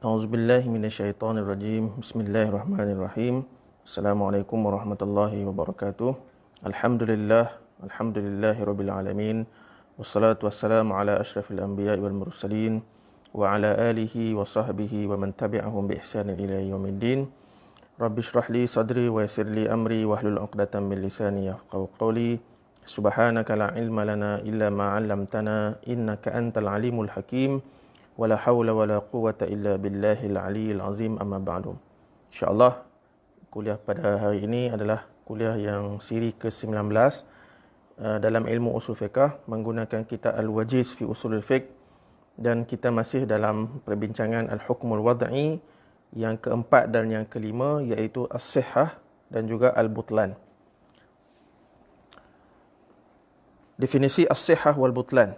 A'udzubillahi minasyaitonirrajim. Bismillahirrahmanirrahim. Assalamualaikum warahmatullahi wabarakatuh. Alhamdulillahirabbil alamin. Wassalatu wassalamu ala asyrafil anbiya'i wal mursalin wa ala alihi wa sahbihi wa man tabi'ahum bi ihsanin ila yaumiddin. Rabbi shrah li sadri wa yassir li amri wahlul 'uqdatam min lisani yafqahu qawli. Subhanaka la ilma lana illa ma 'allamtana innaka antal alimul hakim. Wala haula wala quwwata illa billahil aliyyil azim, amma ba'du. InsyaAllah kuliah pada hari ini adalah kuliah yang siri ke-19 dalam ilmu usul fiqh menggunakan kitab Al-Wajiz fi Usulul Fiqh, dan kita masih dalam perbincangan Al-Hukmul Wad'i yang keempat dan yang kelima, iaitu As-Sihhah dan juga Al-Butlan. Definisi As-Sihhah wal Butlan.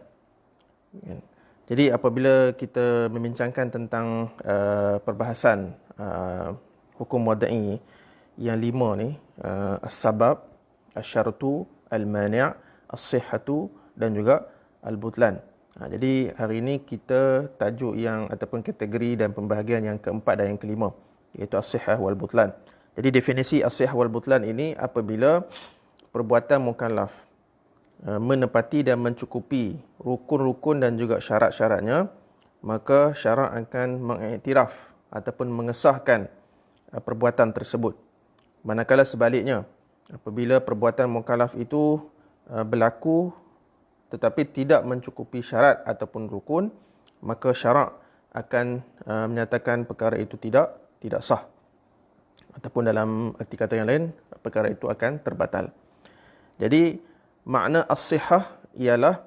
Jadi apabila kita membincangkan tentang perbahasan hukum wad'i yang lima ni, as-sabab, asy-syartu, al-mani', as-sihhatu dan juga al-butlan. Jadi hari ini kita tajuk yang ataupun kategori dan pembahagian yang keempat dan yang kelima, iaitu as-sihhah wal butlan. Jadi definisi as-sihhah wal butlan ini apabila perbuatan mukallaf menepati dan mencukupi rukun-rukun dan juga syarat-syaratnya, maka syarak akan mengiktiraf ataupun mengesahkan perbuatan tersebut. Manakala sebaliknya, apabila perbuatan mukallaf itu berlaku tetapi tidak mencukupi syarat ataupun rukun, maka syarak akan menyatakan perkara itu tidak sah, ataupun dalam arti kata yang lain, perkara itu akan terbatal. Jadi makna as-sihhah ialah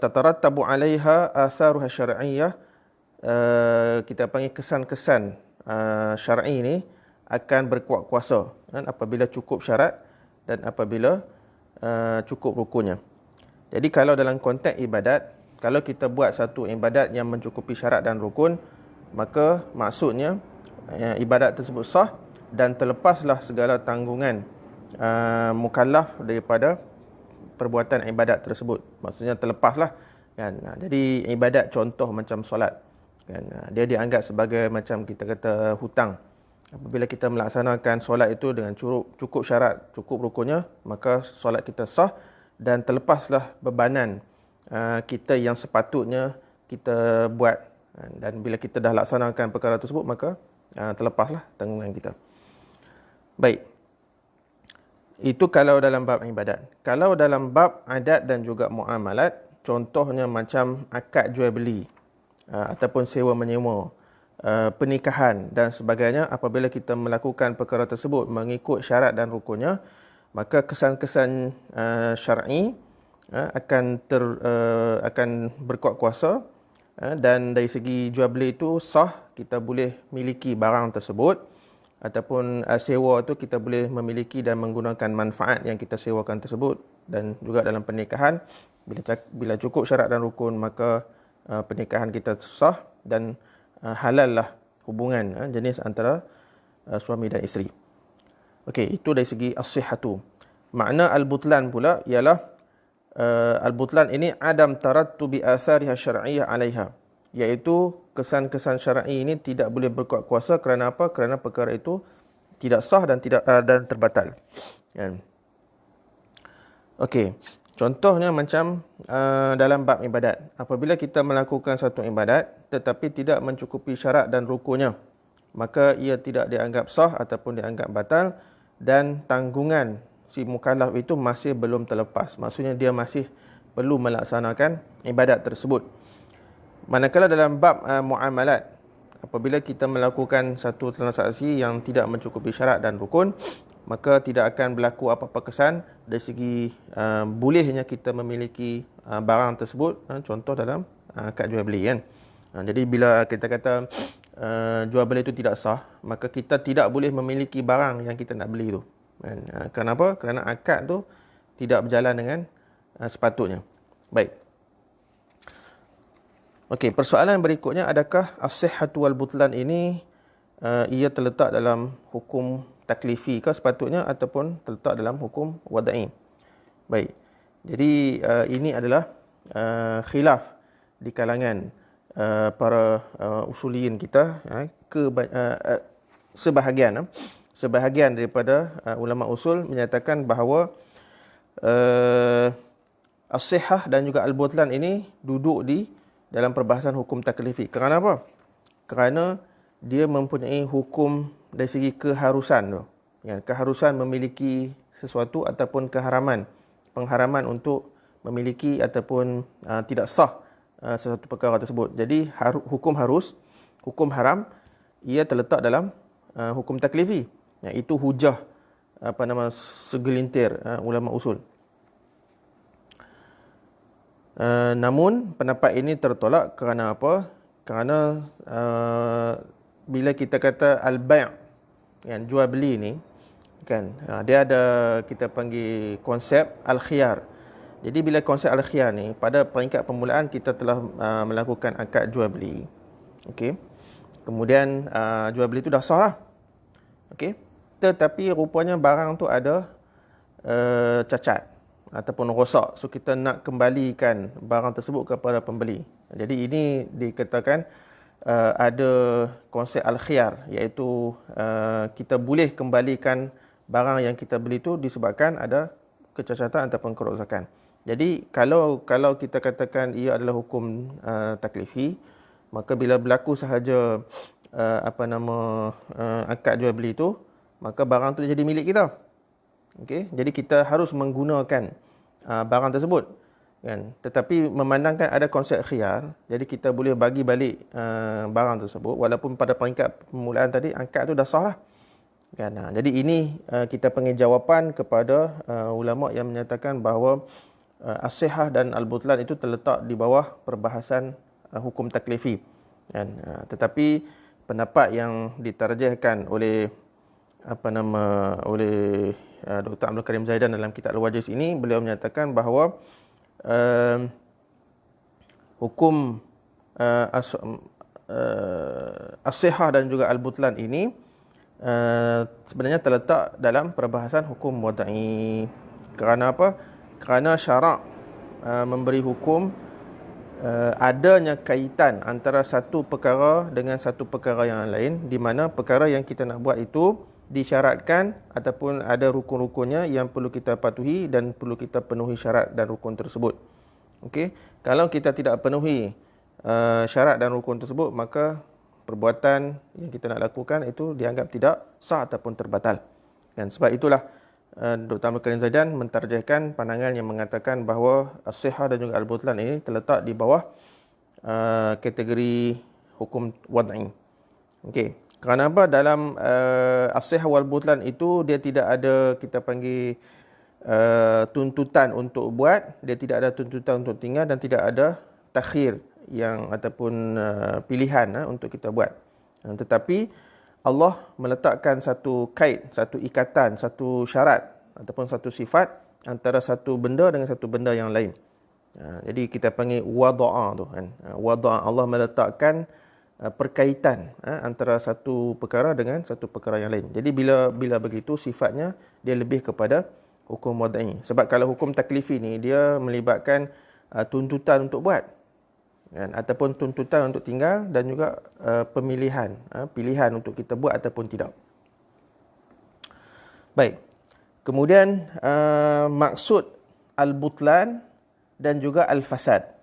tatarattabu 'alaiha atharuha syar'iyyah, kita panggil kesan-kesan syar'i ini akan berkuat kuasa apabila cukup syarat dan apabila cukup rukunnya. Jadi kalau dalam konteks ibadat, kalau kita buat satu ibadat yang mencukupi syarat dan rukun, maka maksudnya ibadat tersebut sah dan terlepaslah segala tanggungan mukallaf daripada perbuatan ibadat tersebut. Maksudnya terlepaslah kan. Jadi ibadat contoh macam solat kan, dia dianggap sebagai macam kita kata hutang. Apabila kita melaksanakan solat itu dengan cukup syarat, cukup rukunnya, maka solat kita sah dan terlepaslah bebanan kita yang sepatutnya kita buat. Dan bila kita dah laksanakan perkara tersebut, maka terlepaslah tanggungan kita. Baik. Itu kalau dalam bab ibadat. Kalau dalam bab adat dan juga muamalat, contohnya macam akad jual beli ataupun sewa menyewa, pernikahan dan sebagainya, apabila kita melakukan perkara tersebut mengikut syarat dan rukunnya, maka kesan-kesan syar'i akan berkuat kuasa, dan dari segi jual beli itu sah, kita boleh miliki barang tersebut, ataupun sewa tu kita boleh memiliki dan menggunakan manfaat yang kita sewakan tersebut. Dan juga dalam pernikahan, bila cukup syarat dan rukun, maka pernikahan kita sah dan halal lah hubungan jenis antara suami dan isteri. Okey, itu dari segi as-sihhatu. Makna al-butlan pula ialah al-butlan ini adam tarattubi athariha syar'iyyah 'alaiha, iaitu kesan-kesan syar'i ini tidak boleh berkuat kuasa. Kerana apa? Kerana perkara itu tidak sah dan terbatal. Okey, contohnya macam dalam bab ibadat. Apabila kita melakukan satu ibadat tetapi tidak mencukupi syarat dan rukunnya, maka ia tidak dianggap sah ataupun dianggap batal, dan tanggungan si mukallaf itu masih belum terlepas. Maksudnya dia masih perlu melaksanakan ibadat tersebut. Manakala dalam bab muamalat, apabila kita melakukan satu transaksi yang tidak mencukupi syarat dan rukun, maka tidak akan berlaku apa-apa kesan dari segi bolehnya kita memiliki barang tersebut. Contoh dalam akad jual beli kan. Jadi bila kita kata jual beli itu tidak sah, maka kita tidak boleh memiliki barang yang kita nak beli tu. Kenapa? Kerana akad tu tidak berjalan dengan sepatutnya. Baik. Okey, persoalan berikutnya, adakah as-sihhatu wal butlan ini ia terletak dalam hukum taklifi ke sepatutnya, ataupun terletak dalam hukum wad'i? Baik. Jadi ini adalah khilaf di kalangan para usuliyin kita, sebahagian daripada ulama usul menyatakan bahawa as-sihah dan juga al-butlan ini duduk di dalam perbahasan hukum taklifi. Kerana apa? Kerana dia mempunyai hukum dari segi keharusan tu. Ya, keharusan memiliki sesuatu ataupun pengharaman untuk memiliki ataupun tidak sah sesuatu perkara tersebut. Jadi hukum haram ia terletak dalam hukum taklifi. Ya, itu hujah segelintir ulama usul. Namun pendapat ini tertolak kerana apa? Kerana bila kita kata al-bai', kan, jual beli ni kan, dia ada kita panggil konsep al-khiyar. Jadi bila konsep al-khiyar ni pada peringkat permulaan kita telah melakukan akad jual beli. Okey. Kemudian jual beli tu dah sah lah. Okey. Tetapi rupanya barang tu ada cacat ataupun rosak. So kita nak kembalikan barang tersebut kepada pembeli. Jadi ini dikatakan ada konsep al-khiyar, iaitu kita boleh kembalikan barang yang kita beli tu disebabkan ada kecacatan ataupun kerosakan. Jadi kalau kita katakan ia adalah hukum taklifi, maka bila berlaku sahaja akad jual beli itu, maka barang tu jadi milik kita. Okey, jadi kita harus menggunakan barang tersebut, kan. Tetapi memandangkan ada konsep khiyar, jadi kita boleh bagi balik barang tersebut walaupun pada peringkat permulaan tadi akad tu dah sah lah, kan. Jadi ini kita panggil jawapan kepada ulama yang menyatakan bahawa as-sihah dan al-butlan itu terletak di bawah perbahasan hukum taklifi, kan. Tetapi pendapat yang ditarjihkan oleh oleh Dr. Abdul Karim Zaidan dalam kitab Al-Wajiz ini, beliau menyatakan bahawa hukum as-sihah dan juga al-butlan ini sebenarnya terletak dalam perbahasan hukum wadai. Kerana apa? Kerana syarak memberi hukum adanya kaitan antara satu perkara dengan satu perkara yang lain, di mana perkara yang kita nak buat itu disyaratkan ataupun ada rukun-rukunnya yang perlu kita patuhi dan perlu kita penuhi syarat dan rukun tersebut. Okey, kalau kita tidak penuhi syarat dan rukun tersebut, maka perbuatan yang kita nak lakukan itu dianggap tidak sah ataupun terbatal. Dan sebab itulah Dr. Abdul Karim Zaidan mentarjihkan pandangan yang mengatakan bahawa as-sihah dan juga al-butlan ini terletak di bawah kategori hukum wad'i. Okey. Kerana apa? Dalam as-sihah wal butlan itu dia tidak ada kita panggil tuntutan untuk buat, dia tidak ada tuntutan untuk tinggal dan tidak ada takhir yang ataupun pilihan untuk kita buat. Tetapi Allah meletakkan satu kait, satu ikatan, satu syarat ataupun satu sifat antara satu benda dengan satu benda yang lain. Jadi kita panggil wada'a tu kan. Wada'a, Allah meletakkan perkaitan antara satu perkara dengan satu perkara yang lain. Jadi bila begitu sifatnya dia lebih kepada hukum wad'i. Sebab kalau hukum taklifi ni dia melibatkan tuntutan untuk buat, kan, ataupun tuntutan untuk tinggal dan juga pilihan untuk kita buat ataupun tidak. Baik. Kemudian maksud al-butlan dan juga al-fasad.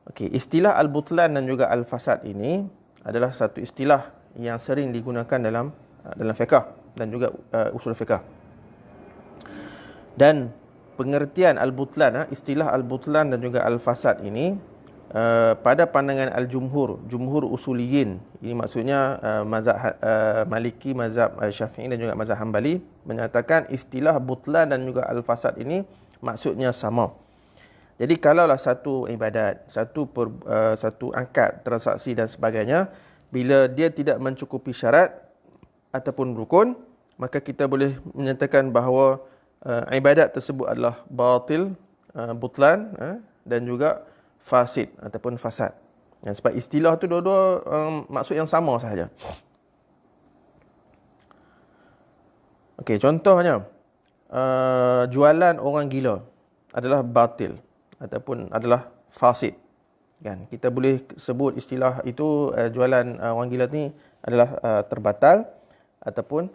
Okey, istilah al-butlan dan juga al-fasad ini adalah satu istilah yang sering digunakan dalam fiqh dan juga usul fiqh. Dan pengertian al-butlan, istilah al-butlan dan juga al-fasad ini pada pandangan jumhur usuliyin, ini maksudnya mazhab Maliki, mazhab Syafi'i dan juga mazhab Hambali, menyatakan istilah butlan dan juga al-fasad ini maksudnya sama. Jadi kalaulah satu ibadat, satu akad, transaksi dan sebagainya, bila dia tidak mencukupi syarat ataupun rukun, maka kita boleh menyatakan bahawa ibadat tersebut adalah batil, butlan, dan juga fasid ataupun fasad. Sebab istilah tu dua-dua maksud yang sama sahaja. Okey, contohnya jualan orang gila adalah batil ataupun adalah fasid. Kan, kita boleh sebut istilah itu jualan orang gila ni adalah terbatal ataupun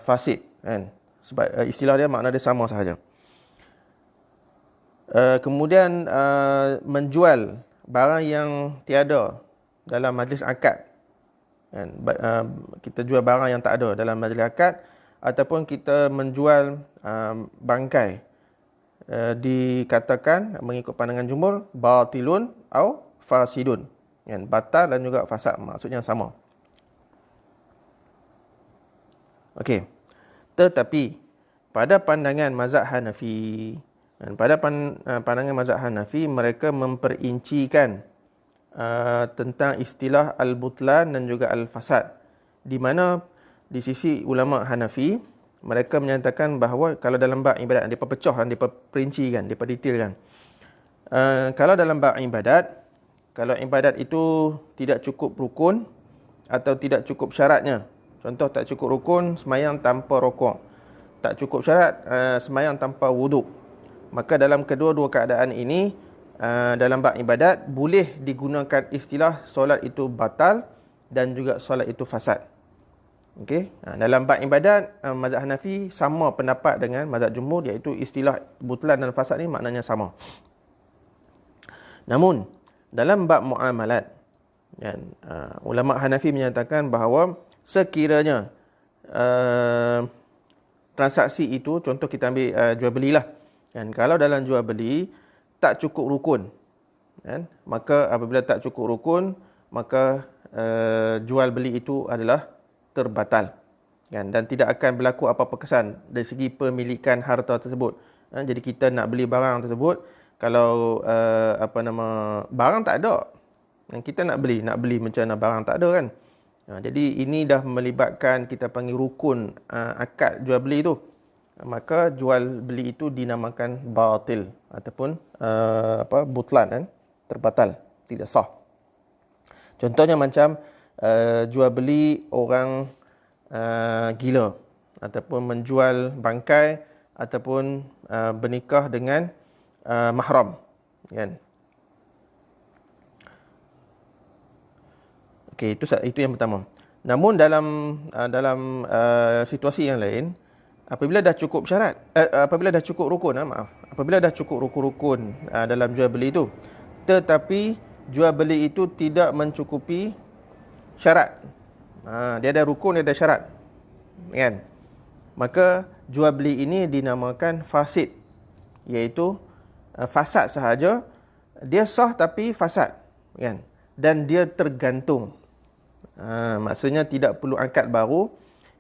fasid, kan. Sebab istilah dia, makna dia sama sahaja. Kemudian menjual barang yang tiada dalam majlis akad, kan. Kita jual barang yang tak ada dalam majlis akad, ataupun kita menjual bangkai, dikatakan mengikut pandangan jumhur batilun atau fasidun, kan. Batal dan juga fasad, maksudnya sama. Okey. Tetapi pada pandangan mazhab Hanafi, dan pada pandangan mazhab Hanafi, mereka memperincikan tentang istilah al-butlan dan juga al-fasad, di mana di sisi ulama Hanafi, mereka menyatakan bahawa kalau dalam bab ibadat, mereka pecah, mereka perincikan, mereka detailkan. Kalau dalam bab ibadat, kalau ibadat itu tidak cukup rukun atau tidak cukup syaratnya, contoh tak cukup rukun, semayang tanpa rokok, tak cukup syarat, semayang tanpa wuduk, maka dalam kedua-dua keadaan ini, dalam bab ibadat boleh digunakan istilah solat itu batal dan juga solat itu fasad. Okey, dalam bab ibadat, mazhab Hanafi sama pendapat dengan mazhab jumhur, iaitu istilah butlan dan fasad ni maknanya sama. Namun dalam bab muamalat, kan, ulama Hanafi menyatakan bahawa sekiranya transaksi itu, contoh kita ambil jual belilah, kan, kalau dalam jual beli tak cukup rukun, kan, maka apabila tak cukup rukun, maka jual beli itu adalah terbatal, kan, dan tidak akan berlaku apa-apa kesan dari segi pemilikan harta tersebut. Jadi kita nak beli barang tersebut, kalau barang tak ada, dan kita nak beli macam mana barang tak ada, kan. Jadi ini dah melibatkan, kita panggil rukun akad jual beli tu, maka jual beli itu dinamakan batil ataupun butlan, kan, terbatal, tidak sah. Contohnya macam jual beli orang gila, ataupun menjual bangkai, ataupun bernikah dengan mahram, kan. Okey, itu yang pertama. Namun dalam situasi yang lain, apabila dah cukup syarat, apabila dah cukup rukun, apabila dah cukup rukun-rukun dalam jual beli itu, tetapi jual beli itu tidak mencukupi syarat, dia ada rukun, dia ada syarat, kan, maka jual beli ini dinamakan fasid, iaitu fasad sahaja, dia sah tapi fasad, kan, dan dia tergantung. Maksudnya tidak perlu angkat baru,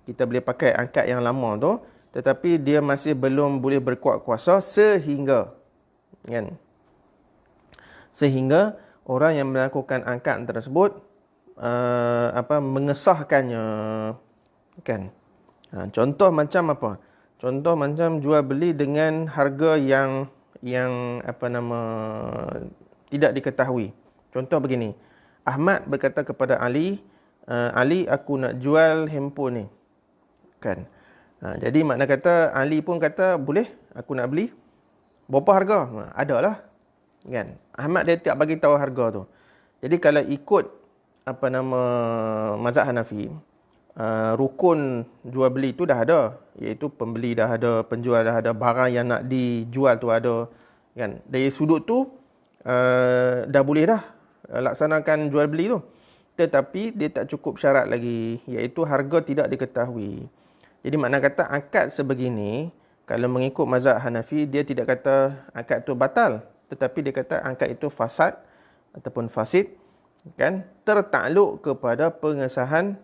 kita boleh pakai angkat yang lama tu, tetapi dia masih belum boleh berkuat kuasa sehingga, kan, sehingga orang yang melakukan angkat tersebut mengesahkannya, kan. Contoh macam apa? Contoh macam jual beli dengan harga yang tidak diketahui. Contoh begini, Ahmad berkata kepada Ali, Ali, aku nak jual handphone ni, kan. Jadi makna kata Ali pun kata, boleh, aku nak beli. Berapa harga? Adalah, kan. Ahmad dia tak bagi tahu harga tu. Jadi kalau ikut mazhab Hanafi, rukun jual beli tu dah ada, iaitu pembeli dah ada, penjual dah ada, barang yang nak dijual tu ada, kan. Dari sudut tu dah boleh dah laksanakan jual beli tu. Tetapi dia tak cukup syarat lagi, iaitu harga tidak diketahui. Jadi makna kata akad sebegini, kalau mengikut mazhab Hanafi, dia tidak kata akad itu batal, tetapi dia kata akad itu fasad ataupun fasid, kan, tertakluk kepada pengesahan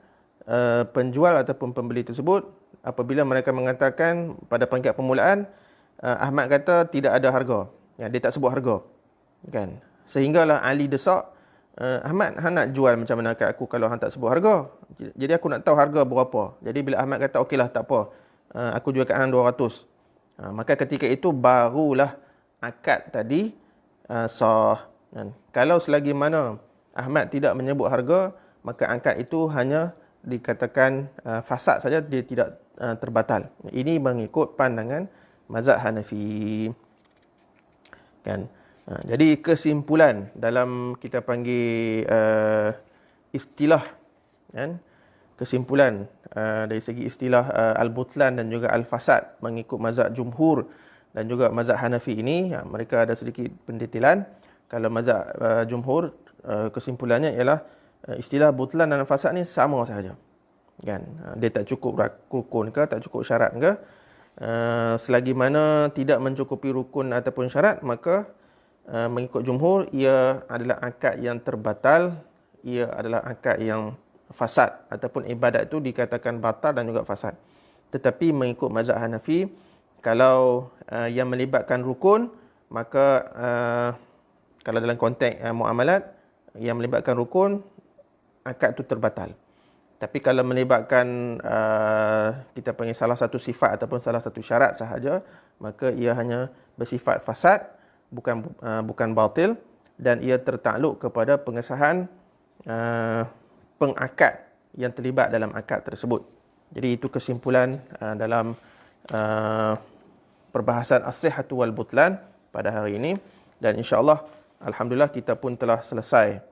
penjual ataupun pembeli tersebut. Apabila mereka mengatakan pada peringkat permulaan, Ahmad kata tidak ada harga, ya, dia tak sebut harga, kan, sehinggalah Ali desak, Ahmad, hang nak jual macam mana kat aku kalau hang tak sebut harga? Jadi aku nak tahu harga berapa. Jadi bila Ahmad kata okeylah, tak apa, aku jual kat hang 200, maka ketika itu barulah akad tadi sah, kan. Kalau selagi mana Ahmad tidak menyebut harga, maka akad itu hanya dikatakan fasad saja, dia tidak terbatal. Ini mengikut pandangan mazhab Hanafi, kan. Jadi kesimpulan dalam kita panggil istilah, kan? Kesimpulan dari segi istilah al-butlan dan juga al-fasad mengikut mazhab jumhur dan juga mazhab Hanafi ini, mereka ada sedikit pendetailan. Kalau mazhab jumhur, kesimpulannya ialah istilah butlan dan fasad ni sama sahaja, kan? Dia tak cukup rukun ke, tak cukup syarat ke, selagi mana tidak mencukupi rukun ataupun syarat, maka mengikut jumhur ia adalah akad yang terbatal, ia adalah akad yang fasad, ataupun ibadat itu dikatakan batal dan juga fasad. Tetapi mengikut mazhab Hanafi, kalau yang melibatkan rukun, maka kalau dalam konteks muamalat yang melibatkan rukun, akad itu terbatal. Tapi kalau melibatkan kita panggil salah satu sifat ataupun salah satu syarat sahaja, maka ia hanya bersifat fasad, bukan batil, dan ia tertakluk kepada pengesahan pengakad yang terlibat dalam akad tersebut. Jadi itu kesimpulan dalam perbahasan as-sihhatu wal butlan pada hari ini, dan insya-Allah alhamdulillah kita pun telah selesai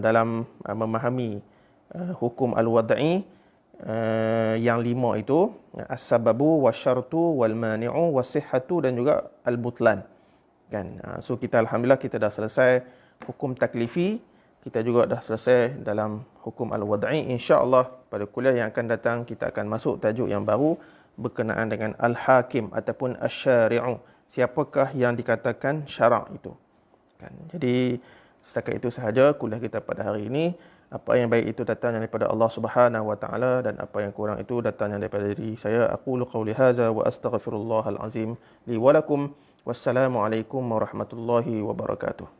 dalam memahami hukum al-wad'i yang 5 itu, as-sababu wasyartu wal mani'u was-sihhatu dan juga al-butlan, kan? So kita alhamdulillah kita dah selesai hukum taklifi, kita juga dah selesai dalam hukum al-wad'i. Insya-Allah pada kuliah yang akan datang kita akan masuk tajuk yang baru berkenaan dengan al-hakim ataupun asy-syari'u. Siapakah yang dikatakan syarak itu, kan? Jadi setakat itu sahaja kuliah kita pada hari ini. Apa yang baik itu datang daripada Allah Subhanahu wa taala, dan apa yang kurang itu datang daripada diri saya. Aqulu qawli hadza wa astaghfirullahal azim li wa lakum. Wassalamu alaikum warahmatullahi wabarakatuh.